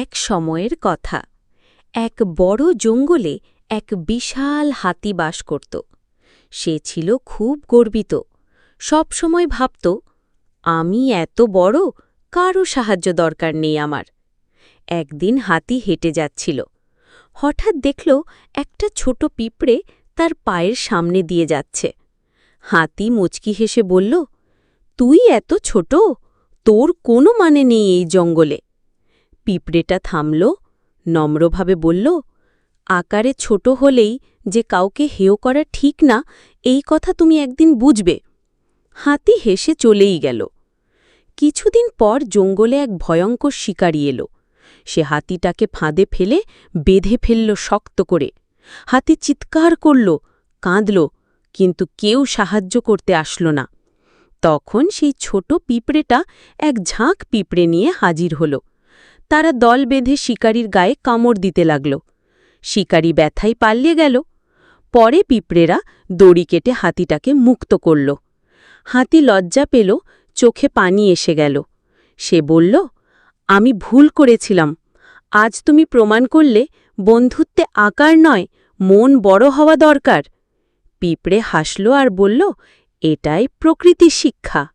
এক সময়ের কথা। এক বড় জঙ্গলে এক বিশাল হাতি বাস করত। সে ছিল খুব গর্বিত। সবসময় ভাবত, আমি এত বড়, কারও সাহায্য দরকার নেই আমার। একদিন হাতি হেঁটে যাচ্ছিল। হঠাৎ দেখল একটা ছোট পিঁপড়ে তার পায়ের সামনে দিয়ে যাচ্ছে। হাতি মুচকি হেসে বলল, তুই এত ছোট, তোর কোনো মানে নেই এই জঙ্গলে। পিঁপড়েটা থামল, নম্রভাবে বলল, আকারে ছোট হলেই যে কাউকে হেয় করা ঠিক না, এই কথা তুমি একদিন বুঝবে। হাতি হেসে চলেই গেল। কিছুদিন পর জঙ্গলে এক ভয়ঙ্কর শিকারী এলো। সে হাতিটাকে ফাঁদে ফেলে বেঁধে ফেলল শক্ত করে। হাতি চিৎকার করল, কাঁদল, কিন্তু কেউ সাহায্য করতে আসলো না। তখন সেই ছোট পিঁপড়েটা এক ঝাঁক পিঁপড়ে নিয়ে হাজির হল। তারা দল বেঁধে শিকারীর গায়ে কামড় দিতে লাগল। শিকারী ব্যথায় পালিয়ে গেল। পরে পিঁপড়েরা দড়ি কেটে হাতিটাকে মুক্ত করল। হাতি লজ্জা পেল, চোখে পানি এসে গেল। সে বলল, আমি ভুল করেছিলাম। আজ তুমি প্রমাণ করলে বন্ধুত্বে আকার নয়, মন বড় হওয়া দরকার। পিঁপড়ে হাসল আর বলল, এটাই প্রকৃতির শিক্ষা।